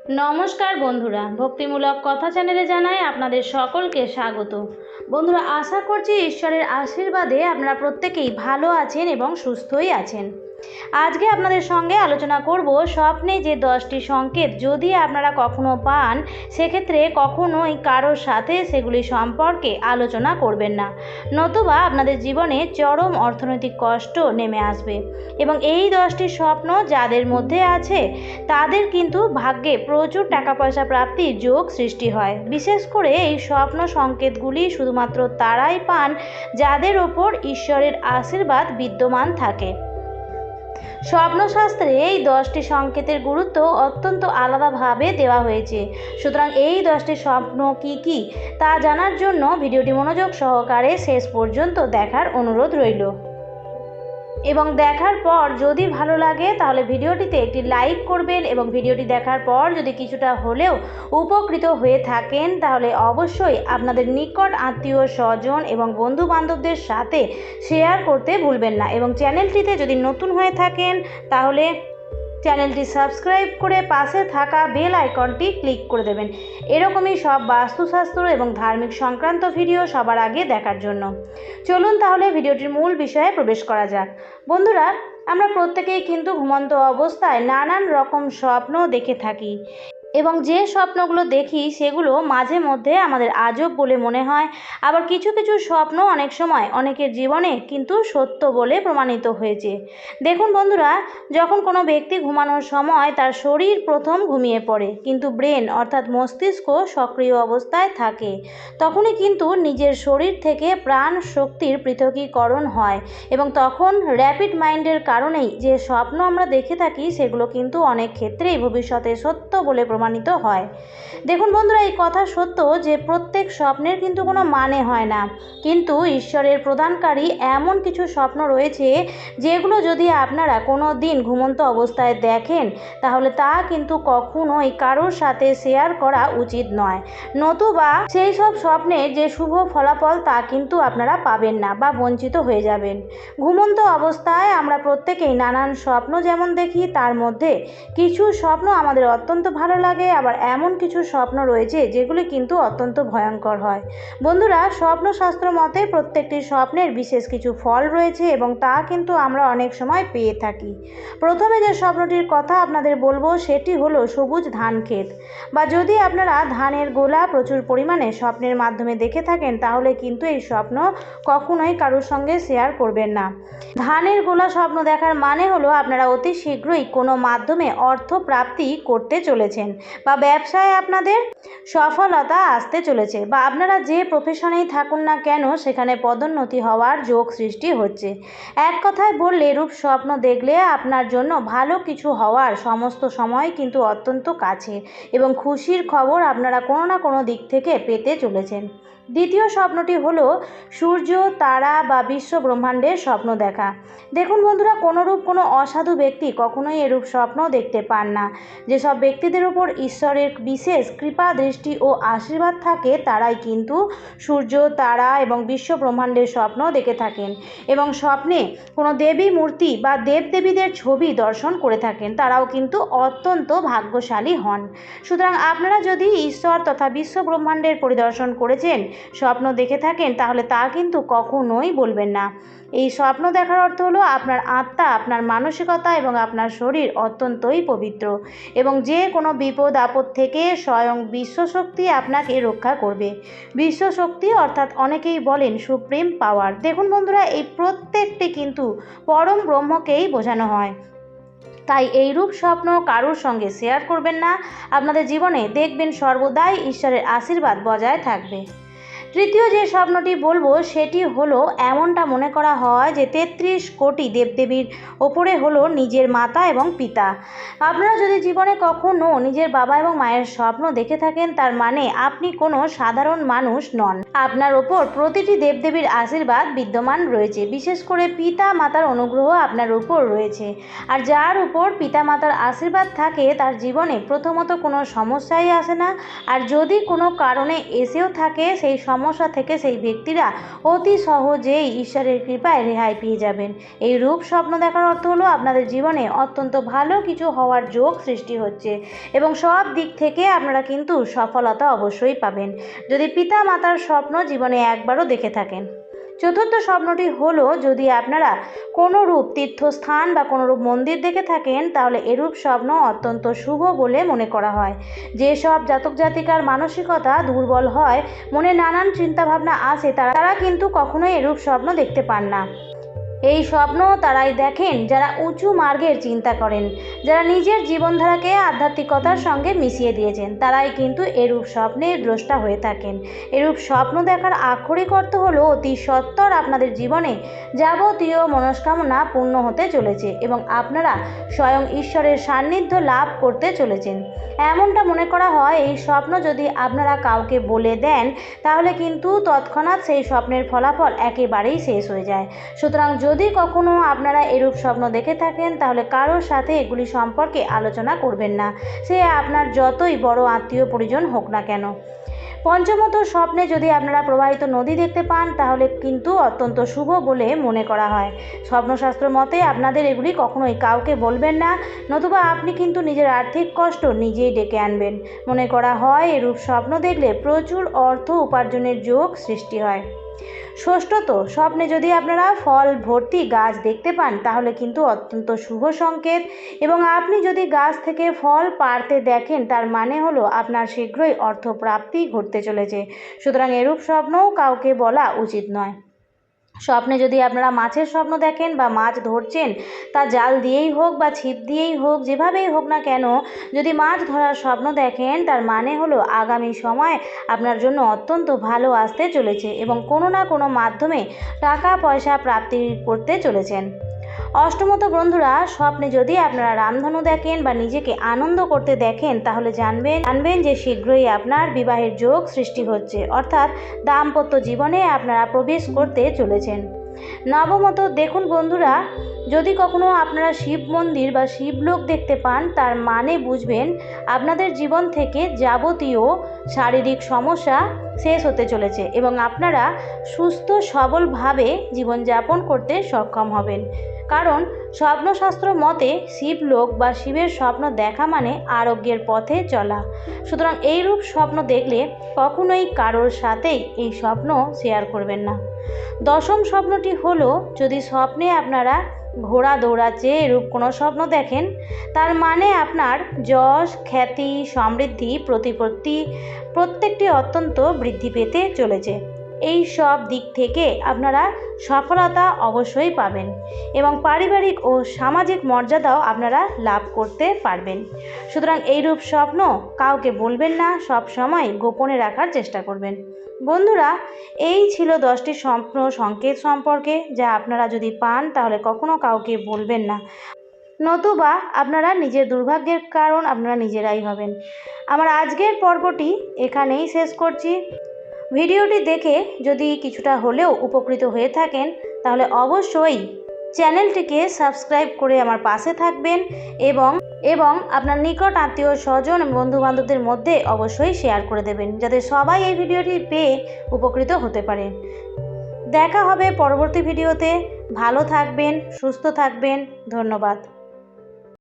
নমস্কার বন্ধুরা, ভক্তিমূলক কথা চ্যানেলে জানাই আপনাদের সকলকে স্বাগত। বন্ধুরা, আশা করছি ঈশ্বরের আশীর্বাদে আপনারা প্রত্যেকেই ভালো আছেন এবং সুস্থই আছেন। আজকে আপনাদের সঙ্গে আলোচনা করব স্বপ্নে যে 10টি সংকেত যদি আপনারা কখনো পান সেক্ষেত্রে কখনোই কারোর সাথে সেগুলি সম্পর্কে আলোচনা করবেন না, নতুবা আপনাদের জীবনে চরম অর্থনৈতিক কষ্ট নেমে আসবে। এবং এই 10টি স্বপ্ন যাদের মধ্যে আছে তাদের কিন্তু ভাগ্যে প্রচুর টাকা পয়সা প্রাপ্তির যোগ সৃষ্টি হয়। বিশেষ করে এই স্বপ্ন সংকেতগুলি শুধুমাত্র তারাই পান যাদের ওপর ঈশ্বরের আশীর্বাদ বিদ্যমান থাকে। স্বপ্নশাস্ত্রে এই 10টি সংকেতের গুরুত্ব অত্যন্ত আলাদাভাবে দেওয়া হয়েছে। সুতরাং এই 10টি স্বপ্ন কি কি তা জানার জন্য ভিডিওটি মনোযোগ সহকারে শেষ পর্যন্ত দেখার অনুরোধ রইল। এবং দেখার পর যদি ভালো লাগে তাহলে ভিডিওটিতে একটি লাইক করবেন, এবং ভিডিওটি দেখার পর যদি কিছুটা হলেও উপকৃত হয়ে থাকেন তাহলে অবশ্যই আপনাদের নিকট আত্মীয় স্বজন এবং বন্ধু বান্ধবদের সাথে শেয়ার করতে ভুলবেন না। এবং চ্যানেলটিতে যদি নতুন হয়ে থাকেন তাহলে চ্যানেলটি সাবস্ক্রাইব করে পাশে থাকা বেল আইকনটি ক্লিক করে দেবেন, এরকমই সব বাস্তুশাস্ত্র এবং ধার্মিক সংক্রান্ত ভিডিও সবার আগে দেখার জন্য। চলুন তাহলে ভিডিওটির মূল বিষয়ে প্রবেশ করা যাক। বন্ধুরা, আমরা প্রত্যেকেই কিন্তু ঘুমন্ত অবস্থায় নানান রকম স্বপ্ন দেখে থাকি, এবং যে স্বপ্নগুলো দেখি সেগুলো মাঝে মধ্যে আমাদের আজব বলে মনে হয়। আবার কিছু কিছু স্বপ্ন অনেক সময় অনেকের জীবনে কিন্তু সত্য বলে প্রমাণিত হয়েছে। দেখুন বন্ধুরা, যখন কোনো ব্যক্তি ঘুমানোর সময় তার শরীর প্রথম ঘুমিয়ে পড়ে কিন্তু ব্রেন অর্থাৎ মস্তিষ্ক সক্রিয় অবস্থায় থাকে, তখনই কিন্তু নিজের শরীর থেকে প্রাণ শক্তির পৃথকীকরণ হয়। এবং তখন র্যাপিড মাইন্ডের কারণেই যে স্বপ্ন আমরা দেখে থাকি সেগুলো কিন্তু অনেক ক্ষেত্রেই ভবিষ্যতে সত্য বলে প্রমাণিত হয়। দেখুন বন্ধুরা, এই কথা সত্য যে প্রত্যেক স্বপ্নের কিন্তু কোনো মানে হয় না, কিন্তু ঈশ্বরের প্রদানকারী এমন কিছু স্বপ্ন রয়েছে যেগুলো যদি আপনারা কোনো দিন ঘুমন্ত অবস্থায় দেখেন তাহলে তা কিন্তু কখনোই কারোর সাথে শেয়ার করা উচিত নয়, নতুবা সেই সব স্বপ্নের যে শুভ ফলাফল তা কিন্তু আপনারা পাবেন না বা বঞ্চিত হয়ে যাবেন। ঘুমন্ত অবস্থায় আমরা প্রত্যেকেই নানান স্বপ্ন যেমন দেখি, তার মধ্যে কিছু স্বপ্ন আমাদের অত্যন্ত ভালো লাগে, আবার এমন কিছু স্বপ্ন রয়েছে যেগুলি কিন্তু অত্যন্ত ভয়ঙ্কর হয়। বন্ধুরা, স্বপ্নশাস্ত্র মতে প্রত্যেকটি স্বপ্নের বিশেষ কিছু ফল রয়েছে এবং তা কিন্তু আমরা অনেক সময় পেয়ে থাকি। প্রথমে যে স্বপ্নটির কথা আপনাদের বলবো সেটি হলো সবুজ ধান ক্ষেত, বা যদি আপনারা ধানের গোলা প্রচুর পরিমাণে স্বপ্নের মাধ্যমে দেখে থাকেন তাহলে কিন্তু এই স্বপ্ন কখনোই কারোর সঙ্গে শেয়ার করবেন না। ধানের গোলা স্বপ্ন দেখার মানে হলো আপনারা অতি শীঘ্রই কোনো মাধ্যমে অর্থ প্রাপ্তি করতে চলেছেন, বা ব্যবসায় আপনাদের সফলতা আসতে চলেছে, বা আপনারা যে প্রফেশনেই থাকুন না কেন সেখানে পদোন্নতি হওয়ার যোগ সৃষ্টি হচ্ছে। এক কথায় বললে রূপ স্বপ্ন দেখলে আপনার জন্য ভালো কিছু হওয়ার সমস্ত সময় কিন্তু অত্যন্ত কাছে, এবং খুশির খবর আপনারা কোনো না কোনো দিক থেকে পেতে চলেছেন। দ্বিতীয় স্বপ্নটি হলো সূর্য, তারা বা বিশ্ব ব্রহ্মাণ্ডের স্বপ্ন দেখা। দেখুন বন্ধুরা, কোনোরূপ কোনো অসাধু ব্যক্তি কখনোই এরূপ স্বপ্ন দেখতে পান না। যেসব ব্যক্তিদের উপর ঈশ্বরের বিশেষ কৃপা দৃষ্টি ও আশীর্বাদ থাকে তারাই কিন্তু সূর্য, তারা এবং বিশ্ব ব্রহ্মাণ্ডের স্বপ্ন দেখে থাকেন, এবং স্বপ্নে কোনো দেবী মূর্তি বা দেবদেবীদের ছবি দর্শন করে থাকেন, তারাও কিন্তু অত্যন্ত ভাগ্যশালী হন। সুতরাং আপনারা যদি ঈশ্বর তথা বিশ্ব ব্রহ্মাণ্ডের পরিদর্শন করেছেন, স্বপ্ন দেখে থাকেন, তাহলে তা কিন্তু কখনোই বলবেন না। এই স্বপ্ন দেখার অর্থ হলো আপনার আত্মা, আপনার মানসিকতা এবং আপনার শরীর অত্যন্তই পবিত্র, এবং যে কোনো বিপদ আপদ থেকে স্বয়ং বিশ্বশক্তি আপনাকে রক্ষা করবে। বিশ্বশক্তি অর্থাৎ অনেকেই বলেন সুপ্রিম পাওয়ার। দেখুন বন্ধুরা, এই প্রত্যেকটি কিন্তু পরম ব্রহ্মকেই বোঝানো হয়। তাই এইরূপ স্বপ্ন কারোর সঙ্গে শেয়ার করবেন না। আপনাদের জীবনে দেখবেন সর্বদাই ঈশ্বরের আশীর্বাদ বজায় থাকবে। তৃতীয় যে স্বপ্নটি বলবো সেটি হলো এমনটা মনে করা হয় যে 33 কোটি দেবদেবীর ওপরে হলো নিজের মাতা এবং পিতা। আপনারা যদি জীবনে কখনো নিজের বাবা এবং মায়ের স্বপ্ন দেখে থাকেন তার মানে আপনি কোনো সাধারণ মানুষ নন। আপনার ওপর প্রতিটি দেবদেবীর আশীর্বাদ বিদ্যমান রয়েছে, বিশেষ করে পিতা মাতার অনুগ্রহ আপনার উপর রয়েছে। আর যার উপর পিতা মাতার আশীর্বাদ থাকে তার জীবনে প্রথমত কোনো সমস্যাই আসে না, আর যদি কোনো কারণে এসেও থাকে সেই সমস্যা থেকে সেই ব্যক্তিরা অতি সহজেই ঈশ্বরের কৃপায় রেহাই পেয়ে যাবেন। এই রূপ স্বপ্ন দেখার অর্থ হলো আপনাদের জীবনে অত্যন্ত ভালো কিছু হওয়ার যোগ সৃষ্টি হচ্ছে এবং সব দিক থেকে আপনারা কিন্তু সফলতা অবশ্যই পাবেন যদি পিতা মাতার স্বপ্ন জীবনে একবারও দেখে থাকেন। চতুর্থ স্বপ্নটি হলো যদি আপনারা কোনো রূপ তীর্থস্থান বা কোনো রূপ মন্দির দেখে থাকেন তাহলে এরূপ স্বপ্ন অত্যন্ত শুভ বলে মনে করা হয়। যেসব জাতক জাতিকার মানসিকতা দুর্বল হয়, মনে নানান চিন্তাভাবনা আসে, তারা কিন্তু কখনোই এরূপ স্বপ্ন দেখতে পান না। এই স্বপ্ন তারাই দেখেন যারা উঁচু মার্গের চিন্তা করেন, যারা নিজের জীবনধারাকে আধ্যাত্মিকতার সঙ্গে মিশিয়ে দিয়েছেন, তারাই কিন্তু এরূপ স্বপ্নের দ্রষ্টা হয়ে থাকেন। এরূপ স্বপ্ন দেখার আক্ষরিক অর্থ হলো অতি সত্বর আপনাদের জীবনে যাবতীয় মনস্কামনা পূর্ণ হতে চলেছে এবং আপনারা স্বয়ং ঈশ্বরের সান্নিধ্য লাভ করতে চলেছেন। এমনটা মনে করা হয় এই স্বপ্ন যদি আপনারা কাউকে বলে দেন তাহলে কিন্তু তৎক্ষণাৎ সেই স্বপ্নের ফলাফল একেবারেই শেষ হয়ে যায়। সুতরাং যদি কখনো আপনারা এরূপ স্বপ্ন দেখে থাকেন তাহলে কারোর সাথে এগুলি সম্পর্কে আলোচনা করবেন না, সে আপনার যতই বড় আত্মীয় পরিজন হোক না কেন। পঞ্চমত স্বপ্নে যদি আপনারা প্রবাহিত নদী দেখতে পান তাহলে কিন্তু অত্যন্ত শুভ বলে মনে করা হয়। স্বপ্নশাস্ত্র মতে আপনাদের এগুলি কখনোই কাউকে বলবেন না, নতুবা আপনি কিন্তু নিজের আর্থিক কষ্ট নিজেই ডেকে আনবেন। মনে করা হয় এরূপ স্বপ্ন দেখলে প্রচুর অর্থ উপার্জনের যোগ সৃষ্টি হয়। ষষ্ঠত স্বপ্নে যদি আপনারা ফল ভর্তি গাছ দেখতে পান তাহলে কিন্তু অত্যন্ত শুভ সংকেত এবং আপনি যদি গাছ থেকে ফল পাড়তে দেখেন তার মানে হলো আপনার শীঘ্রই অর্থপ্রাপ্তি ঘটতে চলেছে। সুতরাং এরূপ স্বপ্নও কাউকে বলা উচিত নয়। স্বপ্নে যদি আপনারা মাছের স্বপ্ন দেখেন বা মাছ ধরছেন, তা জাল দিয়েই হোক বা ছিপ দিয়েই হোক, যেভাবেই হোক না কেন, যদি মাছ ধরার স্বপ্ন দেখেন তার মানে হলো আগামী সময় আপনার জন্য অত্যন্ত ভালো আসতে চলেছে এবং কোনো না কোনো মাধ্যমে টাকা পয়সা প্রাপ্তি করতে চলেছেন। অষ্টমত বন্ধুরা, স্বপ্নে যদি আপনারা রামধনু দেখেন বা নিজেকে আনন্দ করতে দেখেন তাহলে জানবেন যে শীঘ্রই আপনার বিবাহের যোগ সৃষ্টি হচ্ছে, অর্থাৎ দাম্পত্য জীবনে আপনারা প্রবেশ করতে চলেছেন। নবমত দেখুন বন্ধুরা, যদি কখনো আপনারা শিব মন্দির বা শিবলোক দেখতে পান তার মানে বুঝবেন আপনাদের জীবন থেকে যাবতীয় শারীরিক সমস্যা শেষ হতে চলেছে এবং আপনারা সুস্থ সবলভাবে জীবনযাপন করতে সক্ষম হবেন। কারণ স্বপ্নশাস্ত্র মতে শিবলোক বা শিবের স্বপ্ন দেখা মানে আরোগ্যের পথে চলা। সুতরাং এইরূপ স্বপ্ন দেখলে কখনোই কারোর সাথেই এই স্বপ্ন শেয়ার করবেন না। দশম স্বপ্নটি হলো যদি স্বপ্নে আপনারা ঘোড়া দৌড়াচ্ছে এরূপ কোনো স্বপ্ন দেখেন তার মানে আপনার যশ খ্যাতি সমৃদ্ধি প্রতিপত্তি প্রত্যেকটি অত্যন্ত বৃদ্ধি পেতে চলেছে। এই সব দিক থেকে আপনারা সফলতা অবশ্যই পাবেন এবং পারিবারিক ও সামাজিক মর্যাদাও আপনারা লাভ করতে পারবেন। সুতরাং এইরূপ স্বপ্ন কাউকে বলবেন না, সব সময় গোপনে রাখার চেষ্টা করবেন। বন্ধুরা, এই ছিল 10টি স্বপ্ন সংকেত সম্পর্কে যা আপনারা যদি পান তাহলে কখনো কাউকে বলবেন না, নতুবা আপনারা নিজের দুর্ভাগ্যের কারণ আপনারা নিজেরাই হবেন। আমার আজকের পর্বটি এখানেই শেষ করছি। ভিডিওটি দেখে যদি কিছুটা হলেও উপকৃত হয়ে থাকেন তাহলে অবশ্যই চ্যানেলটিকে সাবস্ক্রাইব করে আমার পাশে থাকবেন এবং আপনার নিকট আত্মীয় স্বজন বন্ধুবান্ধবদের মধ্যে অবশ্যই শেয়ার করে দেবেন যাতে সবাই এই ভিডিওটি পেয়ে উপকৃত হতে পারে। দেখা হবে পরবর্তী ভিডিওতে। ভালো থাকবেন, সুস্থ থাকবেন। ধন্যবাদ।